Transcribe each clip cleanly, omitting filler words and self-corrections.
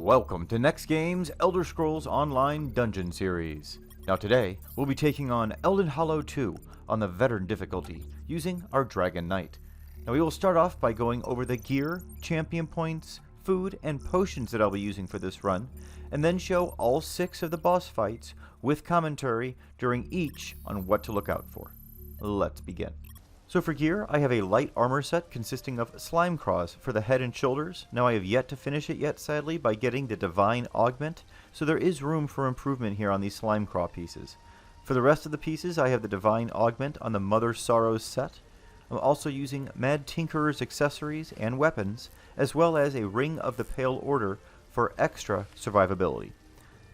Welcome to NEXTGames Elder Scrolls Online Dungeon Series. Now today, we'll be taking on Elden Hollow II on the Veteran difficulty, using our Dragon Knight. Now we will start off by going over the gear, champion points, food, and potions that I'll be using for this run, and then show all 6 of the boss fights with commentary during each on what to look out for. Let's begin. So for gear, I have a light armor set consisting of slime claws for the head and shoulders. Now I have yet to finish it yet, sadly, by getting the divine augment, so there is room for improvement here on these slime claw pieces. For the rest of the pieces, I have the divine augment on the Mother Sorrows set. I'm also using Mad Tinkerer's accessories and weapons, as well as a Ring of the Pale Order for extra survivability.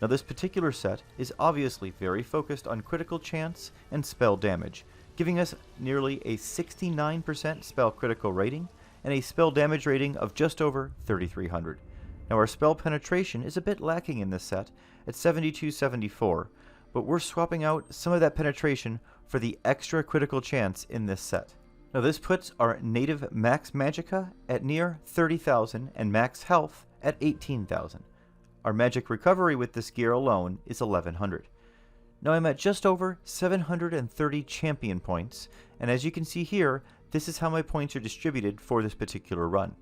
Now this particular set is obviously very focused on critical chance and spell damage, giving us nearly a 69% spell critical rating and a spell damage rating of just over 3,300. Now our spell penetration is a bit lacking in this set at 7274, but we're swapping out some of that penetration for the extra critical chance in this set. Now this puts our native max magicka at near 30,000 and max health at 18,000. Our magic recovery with this gear alone is 1,100. Now I'm at just over 730 champion points, and as you can see here, this is how my points are distributed for this particular run.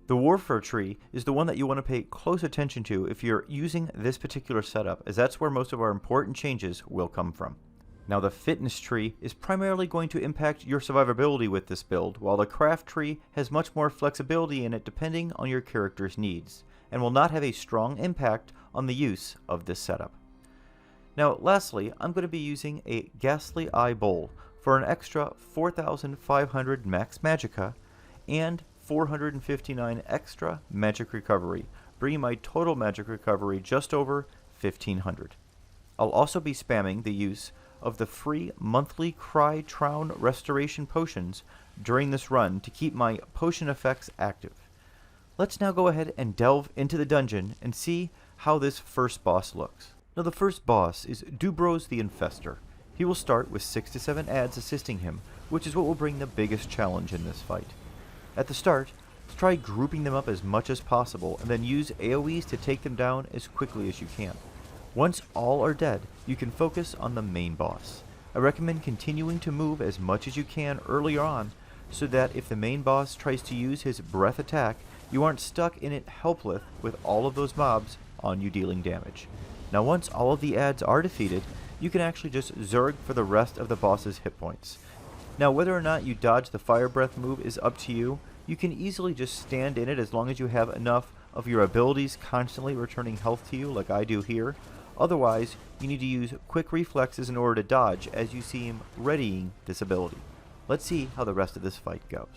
The warfare tree is the one that you want to pay close attention to if you're using this particular setup, as that's where most of our important changes will come from. Now the fitness tree is primarily going to impact your survivability with this build, while the craft tree has much more flexibility in it depending on your character's needs, and will not have a strong impact on the use of this setup. Now lastly, I'm going to be using a Ghastly Eye Bowl for an extra 4,500 max magicka and 459 extra magic recovery, bringing my total magic recovery just over 1,500. I'll also be spamming the use of the free monthly Cry Trown restoration potions during this run to keep my potion effects active. Let's now go ahead and delve into the dungeon and see how this first boss looks. Now the first boss is Dubrows the Infestor. He will start with 6 to 7 adds assisting him, which is what will bring the biggest challenge in this fight. At the start, try grouping them up as much as possible and then use AoEs to take them down as quickly as you can. Once all are dead, you can focus on the main boss. I recommend continuing to move as much as you can earlier on, so that if the main boss tries to use his breath attack, you aren't stuck in it helpless with all of those mobs on you dealing damage. Now once all of the adds are defeated, you can actually just zerg for the rest of the boss's hit points. Now whether or not you dodge the fire breath move is up to you. You can easily just stand in it as long as you have enough of your abilities constantly returning health to you like I do here. Otherwise, you need to use quick reflexes in order to dodge as you see him readying this ability. Let's see how the rest of this fight goes.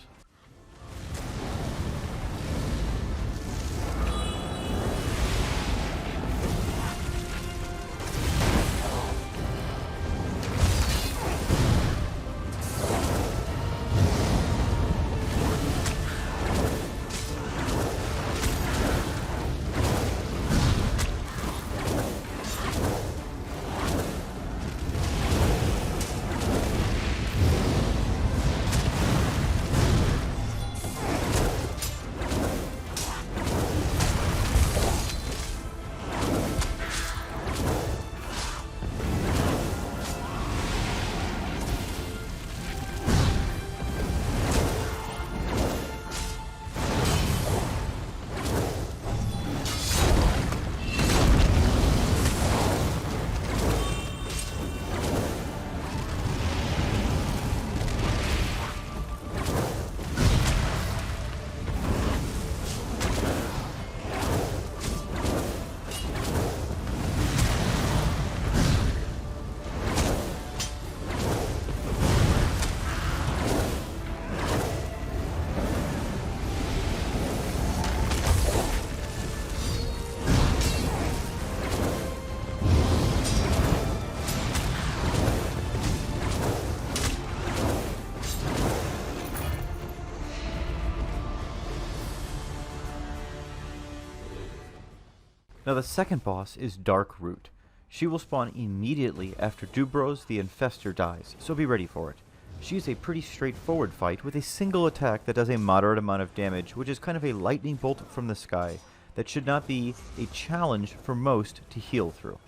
Now the second boss is Darkroot. She will spawn immediately after Dubrows the Infestor dies, so be ready for it. She is a pretty straightforward fight with a single attack that does a moderate amount of damage, which is kind of a lightning bolt from the sky that should not be a challenge for most to heal through.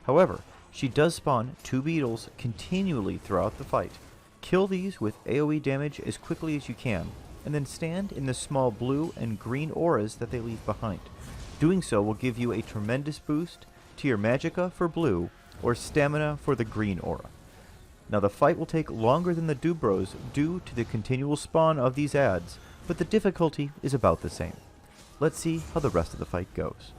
However, she does spawn 2 beetles continually throughout the fight. Kill these with AoE damage as quickly as you can, and then stand in the small blue and green auras that they leave behind. Doing so will give you a tremendous boost to your magicka for blue or stamina for the green aura. Now the fight will take longer than the Dubrows due to the continual spawn of these adds, but the difficulty is about the same. Let's see how the rest of the fight goes.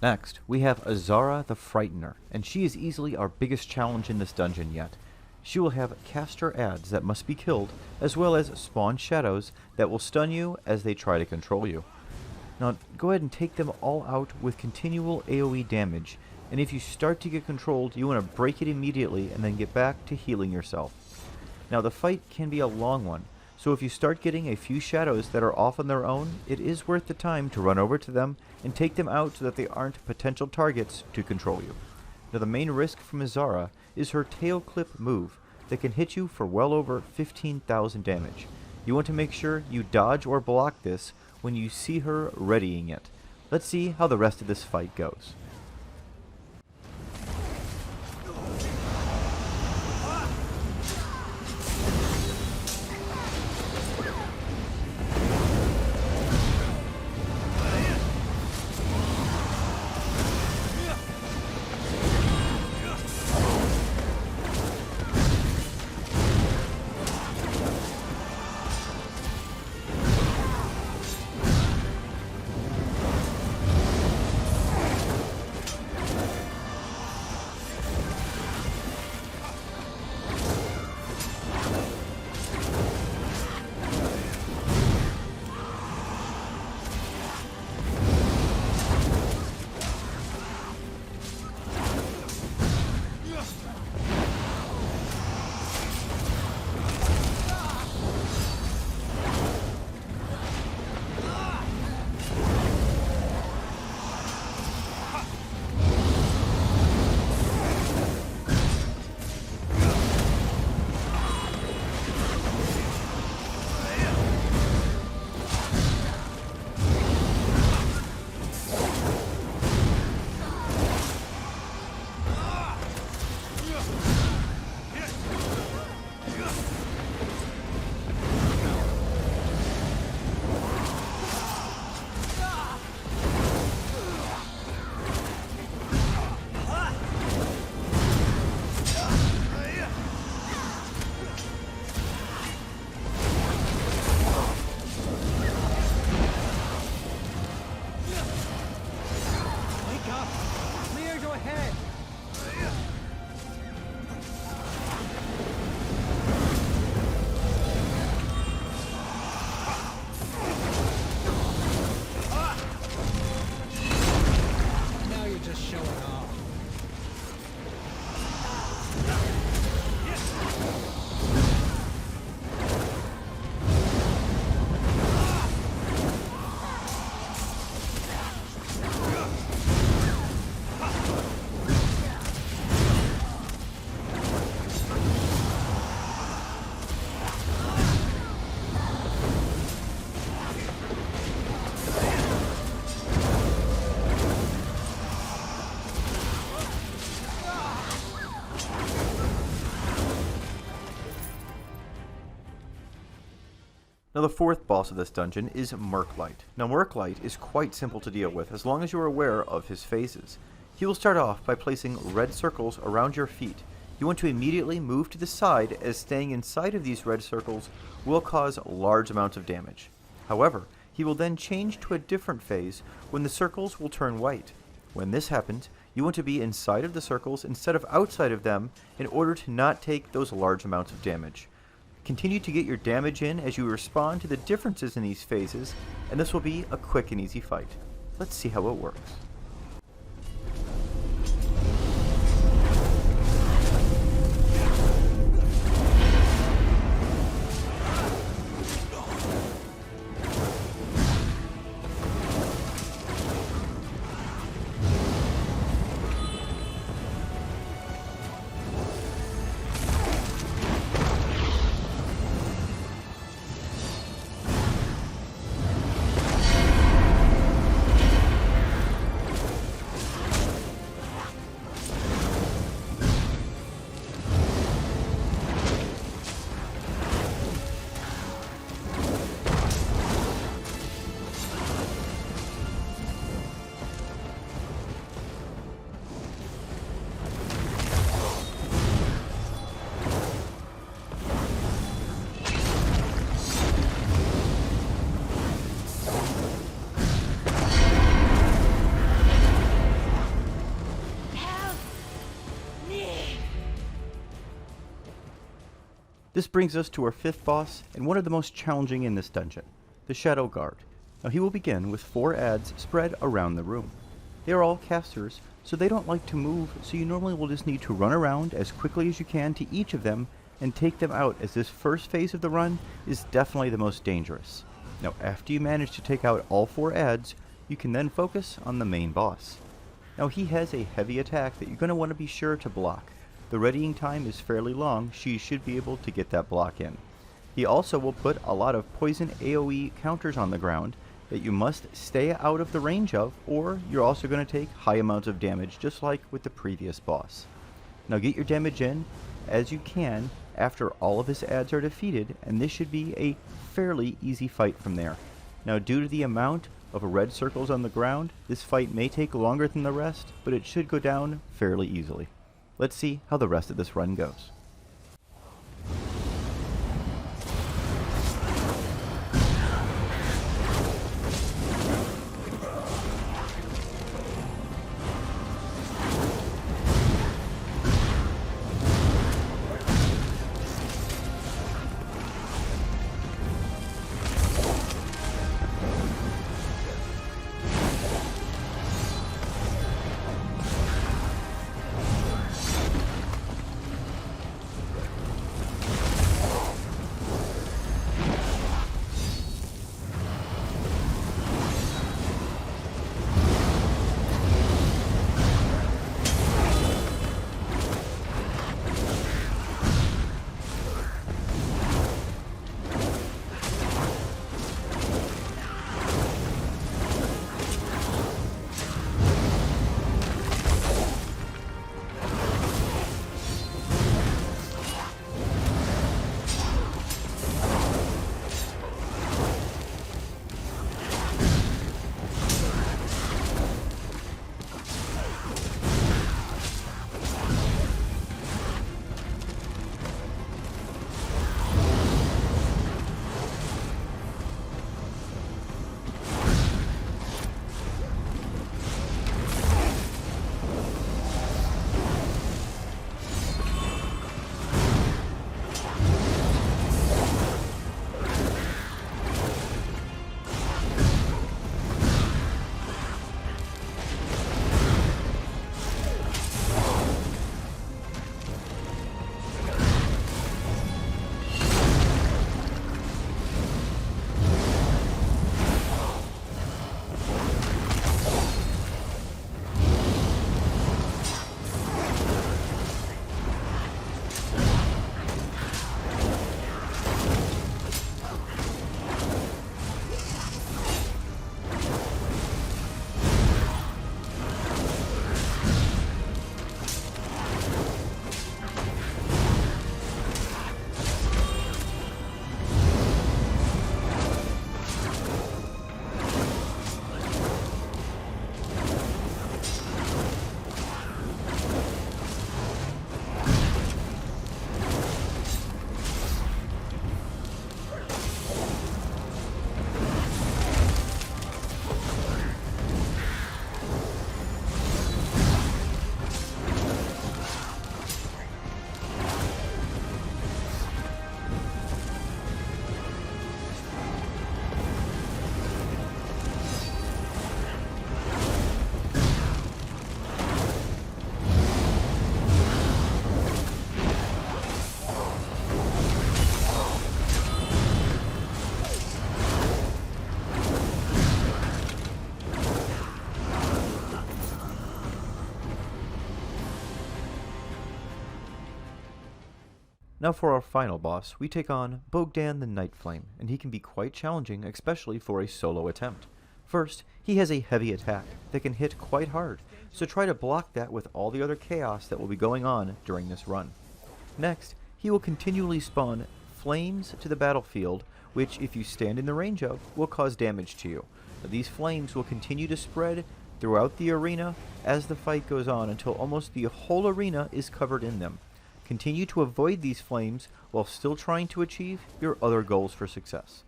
Next, we have Azra the Frightener, and she is easily our biggest challenge in this dungeon yet. She will have caster adds that must be killed, as well as spawn shadows that will stun you as they try to control you. Now, go ahead and take them all out with continual AoE damage, and if you start to get controlled, you want to break it immediately and then get back to healing yourself. Now, the fight can be a long one, so if you start getting a few shadows that are off on their own, it is worth the time to run over to them and take them out so that they aren't potential targets to control you. Now the main risk from Azra is her tail clip move that can hit you for well over 15,000 damage. You want to make sure you dodge or block this when you see her readying it. Let's see how the rest of this fight goes. Now the fourth boss of this dungeon is Mechlight. Now Mechlight is quite simple to deal with as long as you are aware of his phases. He will start off by placing red circles around your feet. You want to immediately move to the side, as staying inside of these red circles will cause large amounts of damage. However, he will then change to a different phase when the circles will turn white. When this happens, you want to be inside of the circles instead of outside of them in order to not take those large amounts of damage. Continue to get your damage in as you respond to the differences in these phases, and this will be a quick and easy fight. Let's see how it works. This brings us to our fifth boss, and one of the most challenging in this dungeon, the Shadow Guard. Now he will begin with 4 adds spread around the room. They are all casters, so they don't like to move, so you normally will just need to run around as quickly as you can to each of them and take them out, as this first phase of the run is definitely the most dangerous. Now after you manage to take out all 4 adds, you can then focus on the main boss. Now he has a heavy attack that you're going to want to be sure to block. The readying time is fairly long, so you should be able to get that block in. He also will put a lot of poison AoE counters on the ground that you must stay out of the range of, or you're also going to take high amounts of damage, just like with the previous boss. Now get your damage in as you can after all of his adds are defeated, and this should be a fairly easy fight from there. Now due to the amount of red circles on the ground, this fight may take longer than the rest, but it should go down fairly easily. Let's see how the rest of this run goes. Now for our final boss, we take on Bogdan the Night Flame, and he can be quite challenging, especially for a solo attempt. First, he has a heavy attack that can hit quite hard, so try to block that with all the other chaos that will be going on during this run. Next, he will continually spawn flames to the battlefield, which if you stand in the range of, will cause damage to you. Now, these flames will continue to spread throughout the arena as the fight goes on until almost the whole arena is covered in them. Continue to avoid these flames while still trying to achieve your other goals for success.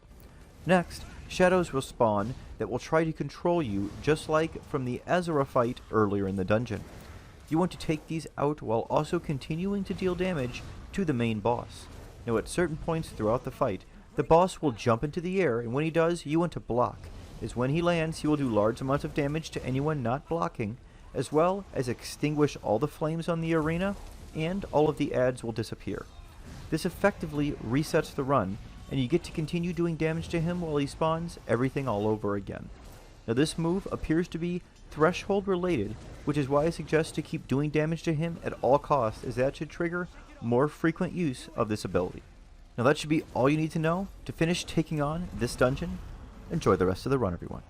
Next, shadows will spawn that will try to control you, just like from the Azra fight earlier in the dungeon. You want to take these out while also continuing to deal damage to the main boss. Now at certain points throughout the fight, the boss will jump into the air, and when he does, you want to block, as when he lands he will do large amounts of damage to anyone not blocking, as well as extinguish all the flames on the arena, and all of the ads will disappear. This effectively resets the run, and you get to continue doing damage to him while he spawns everything all over again. Now this move appears to be threshold related, which is why I suggest to keep doing damage to him at all costs, as that should trigger more frequent use of this ability. Now that should be all you need to know to finish taking on this dungeon. Enjoy the rest of the run, everyone.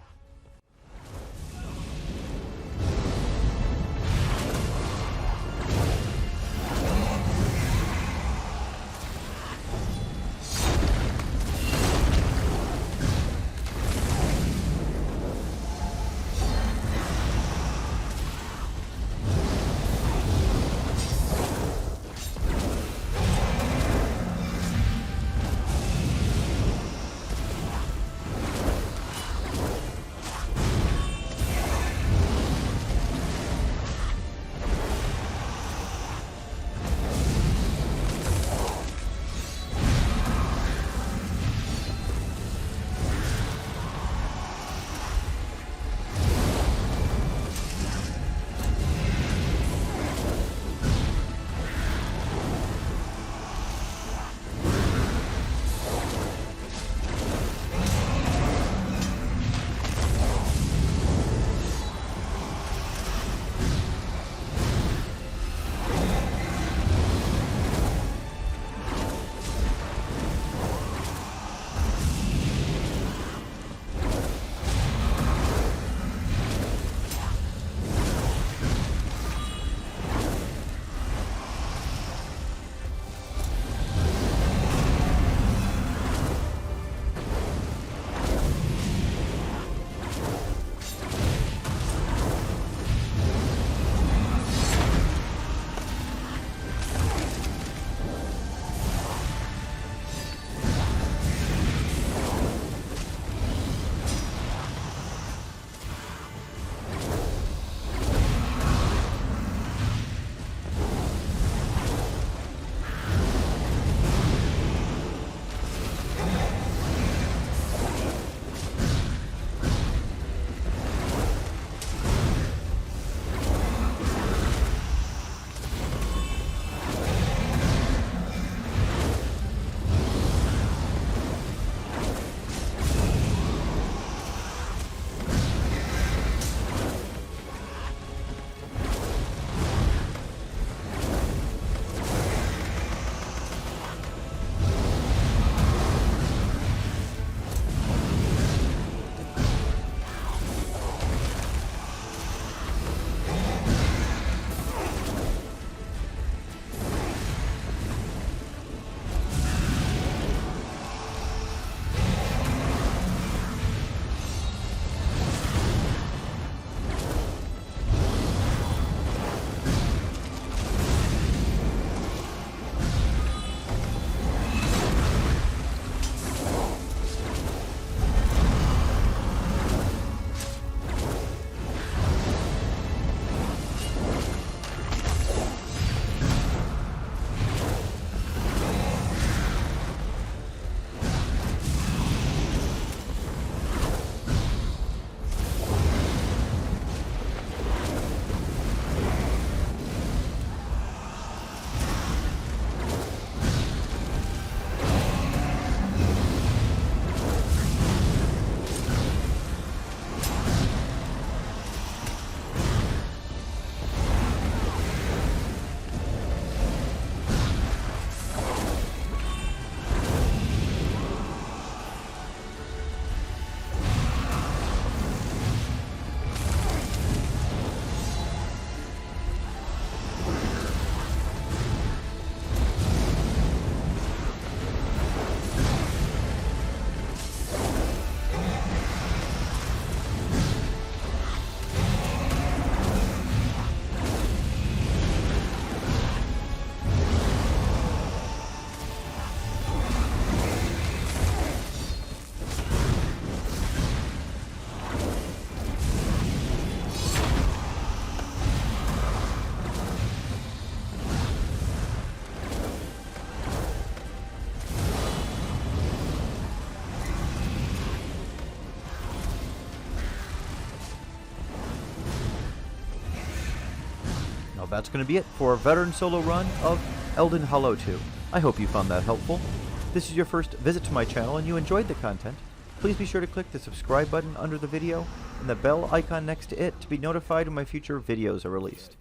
that's going to be it for a veteran solo run of Elden Hollow II. I hope you found that helpful. If this is your first visit to my channel and you enjoyed the content, please be sure to click the subscribe button under the video and the bell icon next to it to be notified when my future videos are released.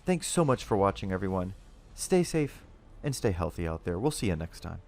Thanks so much for watching, everyone. Stay safe and stay healthy out there. We'll see you next time.